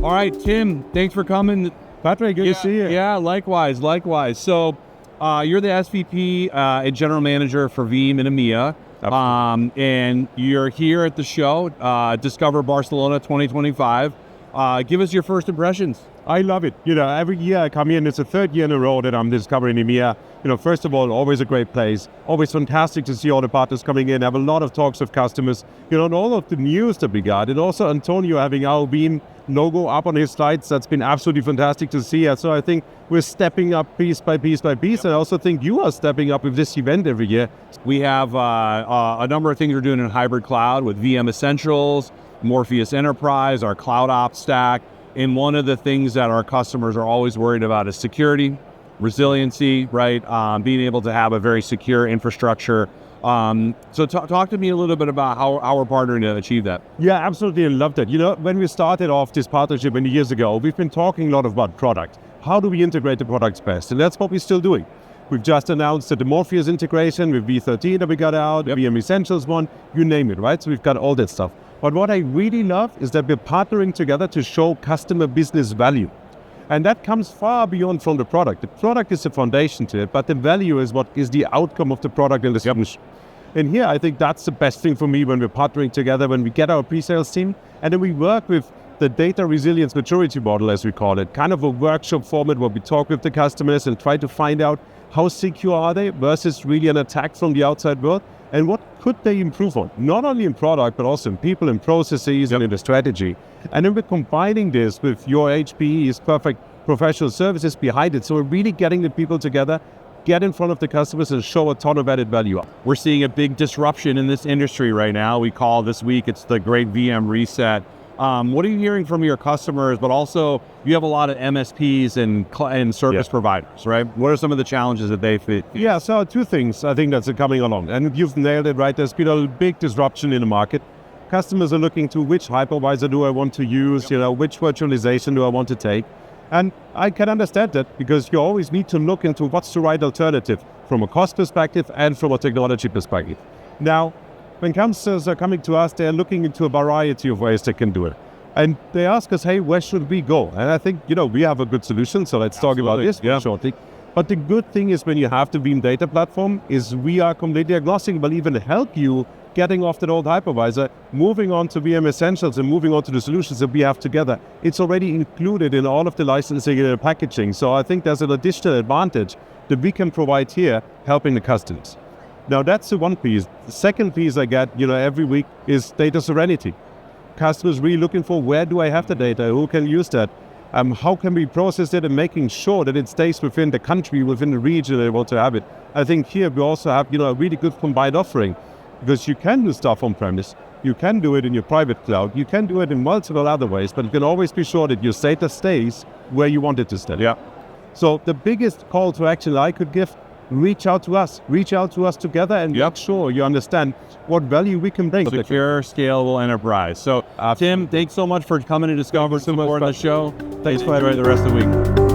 All right, Tim, thanks for coming. Patrick, good to see you. Yeah, likewise. So you're the SVP and General Manager for Veeam and EMEA. And you're here at the show, Discover Barcelona 2025. Give us your first impressions. I love it. Every year I come in, it's the third year in a row that I'm discovering EMEA. First of all, always a great place. Always fantastic to see all the partners coming in. I have a lot of talks with customers. And all of the news that we got. And also Antonio having our Veeam logo up on his slides. That's been absolutely fantastic to see. So I think we're stepping up piece by piece by piece. And I also think you are stepping up with this event every year. We have a number of things we're doing in hybrid cloud with VM Essentials, Morpheus Enterprise, our cloud ops stack. And one of the things that our customers are always worried about is security, resiliency, right? Being able to have a very secure infrastructure. So talk to me a little bit about how we're partnering to achieve that. Yeah, absolutely. I love that. When we started off this partnership many years ago, we've been talking a lot about product. How do we integrate the products best? And that's what we're still doing. We've just announced that the Morpheus integration with V13 that we got out, VM Essentials one, you name it, right? So we've got all that stuff. But what I really love is that we're partnering together to show customer business value. And that comes far beyond from the product. The product is the foundation to it, but the value is what is the outcome of the product and the solution. And here, I think that's the best thing for me when we're partnering together, when we get our pre-sales team, and then we work with the data resilience maturity model, as we call it, kind of a workshop format where we talk with the customers and try to find out how secure are they versus really an attack from the outside world, and what could they improve on, not only in product, but also in people and processes and in the strategy. And then we're combining this with your HPE's perfect professional services behind it. So we're really getting the people together, get in front of the customers and show a ton of added value. We're seeing a big disruption in this industry right now. We call this week, it's the Great VM Reset. What are you hearing from your customers, but also you have a lot of MSPs and service providers, right? What are some of the challenges that they face? Yeah, so two things I think that's coming along. And you've nailed it, right? There's been a big disruption in the market. Customers are looking to which hypervisor do I want to use, which virtualization do I want to take? And I can understand that because you always need to look into what's the right alternative from a cost perspective and from a technology perspective. Now, when customers are coming to us, they're looking into a variety of ways they can do it. And they ask us, hey, where should we go? And I think, we have a good solution, so let's talk about this shortly. But the good thing is when you have the Veeam data platform is we are completely agnostic, but even help you getting off that old hypervisor, moving on to VM Essentials and moving on to the solutions that we have together. It's already included in all of the licensing and the packaging. So I think there's an additional advantage that we can provide here, helping the customers. Now that's the one piece. The second piece I get, every week is data sovereignty. Customers really looking for where do I have the data? Who can use that? How can we process it and making sure that it stays within the country, within the region they want to have it. I think here we also have, a really good combined offering because you can do stuff on premise. You can do it in your private cloud. You can do it in multiple other ways, but you can always be sure that your data stays where you want it to stay. Yeah. So the biggest call to action I could give, reach out to us together and make sure you understand what value we can bring. Secure, scalable enterprise. So Tim, thanks so much for coming to Discover, supporting the show. Thanks for enjoy the rest of the week.